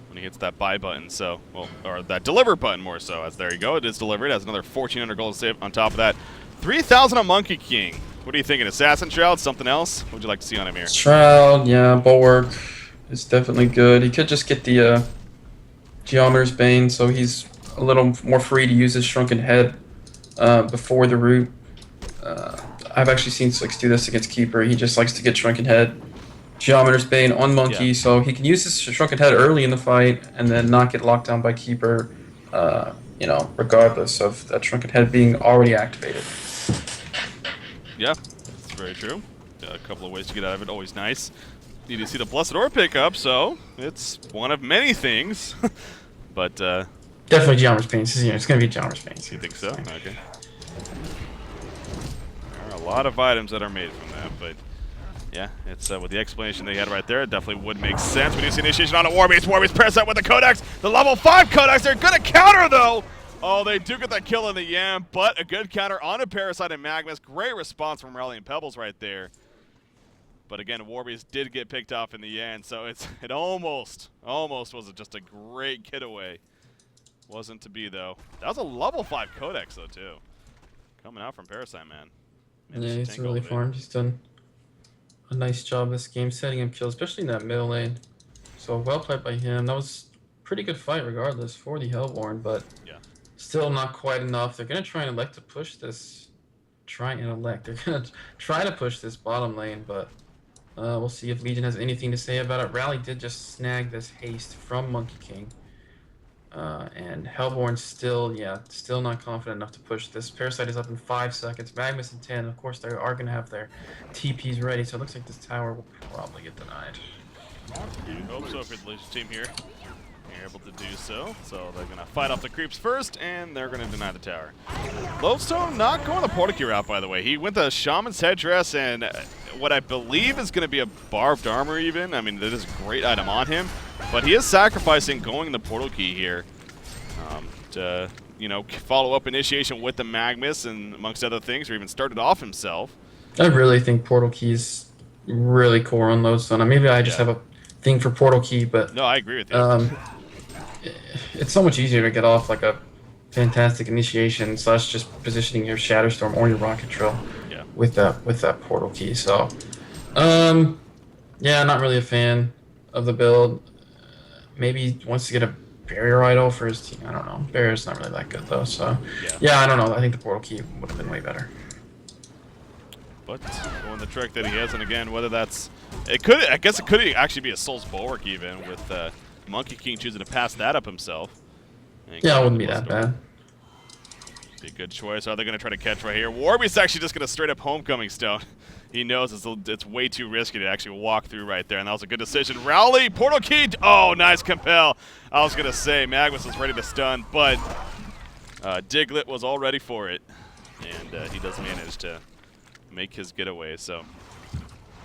when he hits that buy button, so, well, or that deliver button more so. As there you go, it is delivered. It has another 1,400 gold to save on top of that. 3,000 on Monkey King. What are you thinking? Assassin Shroud? Something else? What would you like to see on him here? Shroud, yeah, Bulwark is definitely good. He could just get the Geometer's Bane, so he's a little more free to use his Shrunken Head before the root. I've actually seen Slicks do this against Keeper. He just likes to get Shrunken Head, Geometer's Bane on Monkey, so he can use his Shrunken Head early in the fight and then not get locked down by Keeper, you know, regardless of that Shrunken Head being already activated. Yeah, that's very true. A couple of ways to get out of it, always nice. Need to see the Blessed Orb pick up, so it's one of many things. But definitely Geometer's Bane. It's going to be Geometer's Bane. You think so? Okay. lot of items that are made from that, but yeah, it's with the explanation they had right there, it definitely would make sense. We do see initiation on a Warbeast. Warbeast Parasite with the Codex. The level 5 Codex, they're gonna counter though! Oh, they do get that kill in the Yam, but a good counter on a Parasite and Magmus. Great response from Rally and Pebbles right there. But again, Warbeast did get picked off in the end, so it almost was just a great getaway. Wasn't to be though. That was a level 5 Codex though too. Coming out from Parasite, man. Yeah, he's really farmed. He's done a nice job this game, setting him kills, especially in that middle lane. So well played by him. That was a pretty good fight regardless for the Hellborn, but yeah, still not quite enough. They're going to try and elect to push this. They're going to try to push this bottom lane, but we'll see if Legion has anything to say about it. Rally did just snag this haste from Monkey King. And Hellborn still not confident enough to push this. Parasite is up in 5 seconds. Magmus in 10. Of course, they are going to have their TPs ready, so it looks like this tower will probably get denied. You hope so for the Legion team here. You're able to do so. So they're going to fight off the creeps first, and they're going to deny the tower. Lodestone not going the Portal Key route, by the way. He went the Shaman's Headdress and what I believe is going to be a Barbed Armor even. I mean, that is a great item on him. But he is sacrificing going the Portal Key here to, you know, follow up initiation with the Magmus and amongst other things, or even started off himself. I really think Portal Key is really core on Lodestone. Maybe I just have a thing for Portal Key, but no, I agree with you. It's so much easier to get off like a fantastic initiation / just positioning your Shatterstorm or your Rocket Drill with that Portal Key. So, yeah, not really a fan of the build. Maybe he wants to get a Barrier Idol for his team. I don't know. Barrier's not really that good though. So, yeah, I don't know. I think the Portal Key would have been way better. But going the trick that he has, and again, whether that's I guess it could actually be a Soul's Bulwark even with Monkey King choosing to pass that up himself. Yeah, it wouldn't be that bad. Be a good choice. Are they going to try to catch right here? Warbeast's actually just going to straight up Homecoming Stone. He knows it's way too risky to actually walk through right there, and that was a good decision. Rowley, Portal Key. Oh, nice compel. I was going to say Magmus was ready to stun, but Diglett was all ready for it, and he does manage to make his getaway. So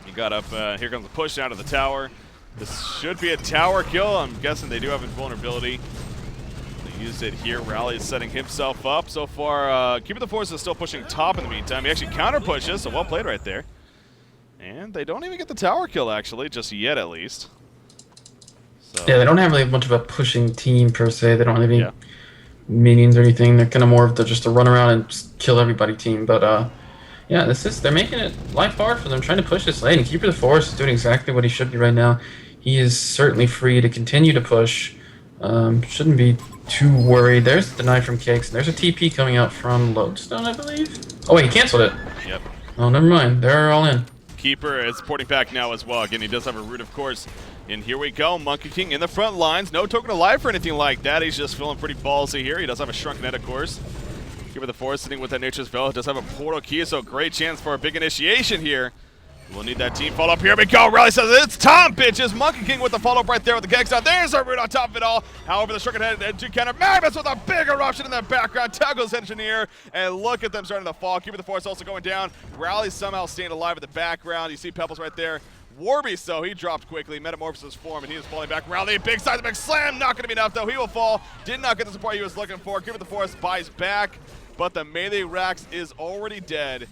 he got up. Here comes the push out of the tower. This should be a tower kill. I'm guessing they do have invulnerability. They used it here. Rally is setting himself up. So far, Keeper of the Force is still pushing top in the meantime. He actually counter pushes, so well played right there. And they don't even get the tower kill, actually, just yet at least. So. Yeah, they don't have really much of a pushing team per se. They don't have any minions or anything. They're kind of more of just a run around and just kill everybody team. But yeah, they're making it life hard for them, trying to push this lane. Keeper of the Forest is doing exactly what he should be right now. He is certainly free to continue to push. Shouldn't be too worried. There's the deny from Cakes. There's a TP coming out from Lodestone, I believe. Oh wait, he canceled it. Yep. Oh, never mind. They're all in. Keeper is porting back now as well. Again, he does have a root, of course. And here we go. Monkey King in the front lines. No token of life or anything like that. He's just feeling pretty ballsy here. He does have a Shrunken Head, of course. Keeper of the Forest sitting with that Nature's Veil. Does have a Portal Key, so great chance for a big initiation here. We'll need that team follow-up. Here we go. Rally says it's time, bitches. Monkey King with the follow-up right there with the Kegs down. There's our root on top of it all. However, the Shrunken Head and counter. Magmus with a big eruption in the background. Tackles Engineer. And look at them starting to fall. Keeper of the Forest also going down. Rally somehow staying alive in the background. You see Pebbles right there. Warbeast, though, he dropped quickly. Metamorphosis form, and he is falling back. Rally, big size, big slam. Not going to be enough, though. He will fall. Did not get the support he was looking for. Keeper of the Forest buys back, but the melee Rax is already dead.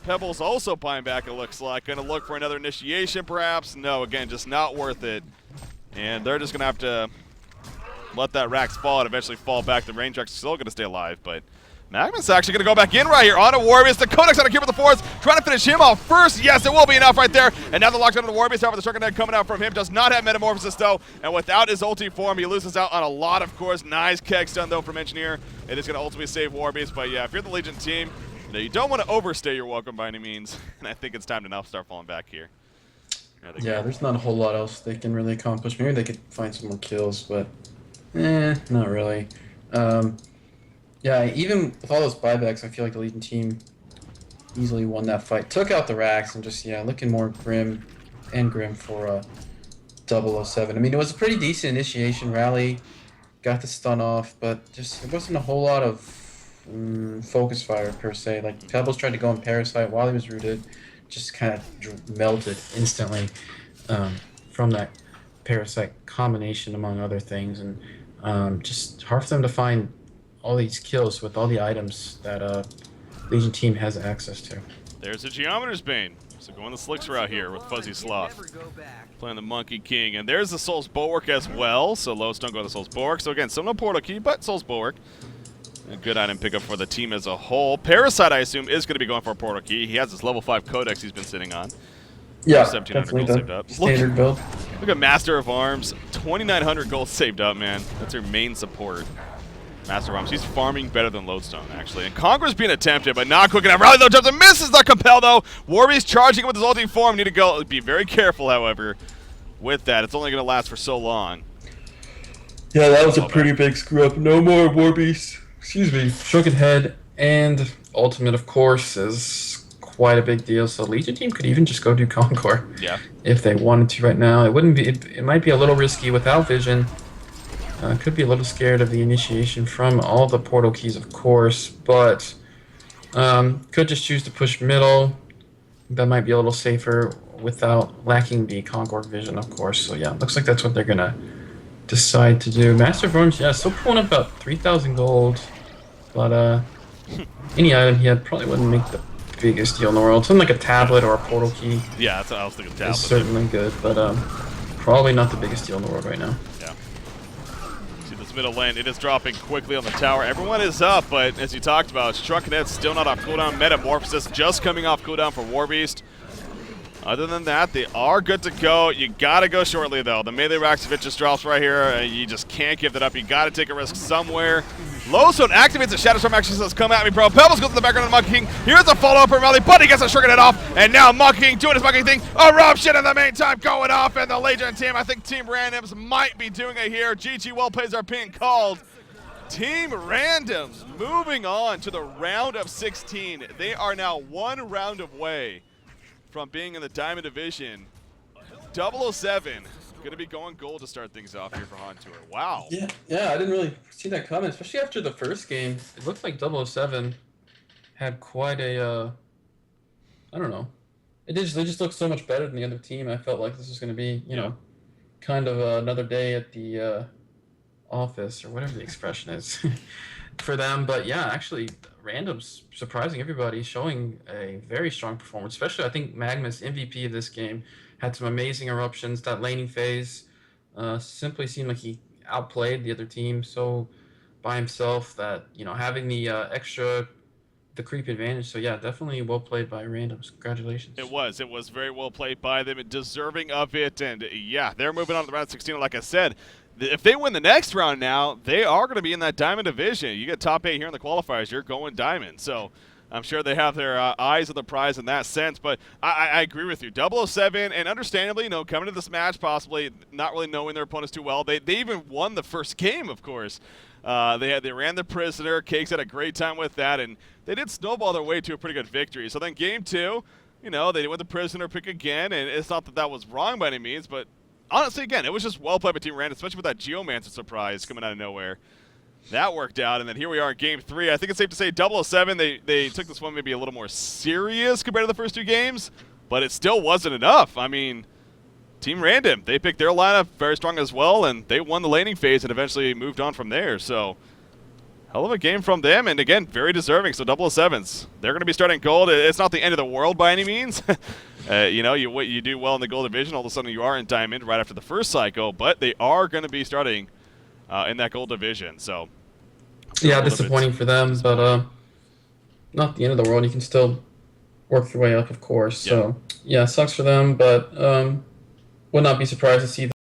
Pebbles also buying back, it looks like. Going to look for another initiation, perhaps. No, again, just not worth it. And they're just going to have to let that Rax fall and eventually fall back. The range Rax is still going to stay alive, but Magmus actually going to go back in right here on a Warbeast. The Codex on a Keeper of the Forest, trying to finish him off first. Yes, it will be enough right there. And now the lockdown of the Warbeast. However, the Shrunken Head coming out from him does not have Metamorphosis, though. And without his ulti form, he loses out on a lot, of course. Nice keg stun, though, from Engineer. It is going to ultimately save Warbeast. But yeah, if you're the Legion team, you don't want to overstay your welcome by any means. And I think it's time to now start falling back here. Yeah, there's not a whole lot else they can really accomplish. Maybe they could find some more kills, but not really. Yeah, even with all those buybacks, I feel like the Legion team easily won that fight. Took out the Rax and just, looking more grim for 007. I mean, it was a pretty decent initiation rally. Got the stun off, but just there wasn't a whole lot of focus fire per se. Like Pebbles tried to go on Parasite while he was rooted, just kind of melted instantly from that Parasite combination, among other things, and just hard for them to find all these kills with all the items that Legion team has access to. There's a Geometer's Bane. So going the Slicks route here with Fuzzy Sloth. Playing the Monkey King. And there's the Soul's Bulwark as well. So Los don't go to the Soul's Bulwark. So again, still no Portal Key, but Soul's Bulwark. A good item pickup for the team as a whole. Parasite, I assume, is going to be going for a Portal Key. He has this level 5 Codex he's been sitting on. Yeah, 1,700 definitely gold saved up. standard build. Look at Master of Arms. 2,900 gold saved up, man. That's your main support. Master of Arms. He's farming better than Lodestone, actually. And Conqueror's being attempted, but not quick enough. Rally, though, jumps and misses the Compel, though. Warby's charging with his ulti form. Need to go. Be very careful, however, with that. It's only going to last for so long. Yeah, that was a pretty big screw up. No more Warby's. Excuse me. Shrunken Head and Ultimate, of course, is quite a big deal. So Legion team could even just go do Conqueror. Yeah. If they wanted to right now. It wouldn't be. It might be a little risky without Vision. Could be a little scared of the initiation from all the portal keys, of course, but could just choose to push middle. That might be a little safer without lacking the Concord vision, of course. So yeah, looks like that's what they're gonna decide to do. Master of Arms, yeah, still pulling up about 3,000 gold, but any item he had probably wouldn't make the biggest deal in the world. Something like a tablet or a portal key. Yeah, that's what I was thinking. Tablet is certainly good, but probably not the biggest deal in the world right now. Yeah. Middle lane, it is dropping quickly on the tower. Everyone is up, but as you talked about, Shrunken Head still not off cooldown. Metamorphosis just coming off cooldown for Warbeast. Other than that, they are good to go. You gotta go shortly, though. The melee racks, if it just drops right here, you just can't give that up. You gotta take a risk somewhere. Lowstone activates the Shadow Storm, actually says, come at me, bro. Pebbles goes to the background of the Monkey King. Here's a follow-up from Rally, but he gets a Shrunken Head off. And now Monkey King doing his Monkey thing. Eruption in the meantime going off. And the Legion team, I think Team Randoms might be doing it here. GG well plays are being called. Team Randoms moving on to the round of 16. They are now one round away from being in the Diamond Division. 007 going to be going gold to start things off here for HoN Tour. Wow. Yeah, I didn't really see that coming, especially after the first game. It looked like 007 had quite a, I don't know. They just looked so much better than the other team. I felt like this was going to be, you know, kind of another day at the office or whatever the expression is for them. But yeah, actually, Random's surprising everybody, showing a very strong performance. Especially, I think Magma's MVP of this game had some amazing eruptions. That laning phase simply seemed like he outplayed the other team so by himself that, you know, having the the creep advantage. So yeah, definitely well played by Randoms. Congratulations. It was very well played by them, deserving of it. And yeah, they're moving on to the round 16. Like I said, if they win the next round now, they are going to be in that Diamond Division. You get top 8 here in the qualifiers, you're going Diamond. So I'm sure they have their eyes on the prize in that sense. But I agree with you. 007, and understandably, you know, coming to this match, possibly not really knowing their opponents too well. They even won the first game, of course. They ran the prisoner. Cakes had a great time with that, and they did snowball their way to a pretty good victory. So then game 2, you know, they went the prisoner pick again, and it's not that that was wrong by any means, but honestly, again, it was just well played by Team Random, especially with that Geomancer surprise coming out of nowhere. That worked out, and then here we are in Game 3. I think it's safe to say 007, they took this one maybe a little more serious compared to the first 2 games, but it still wasn't enough. I mean, Team Random, they picked their lineup very strong as well, and they won the laning phase and eventually moved on from there. So, hell of a game from them, and again, very deserving. So 007s, they're going to be starting gold. It's not the end of the world by any means. You know, you do well in the gold division, all of a sudden you are in diamond right after the first cycle, but they are going to be starting in that gold division. So yeah, disappointing for them, but not the end of the world. You can still work your way up, of course. So yeah, sucks for them, but would not be surprised to see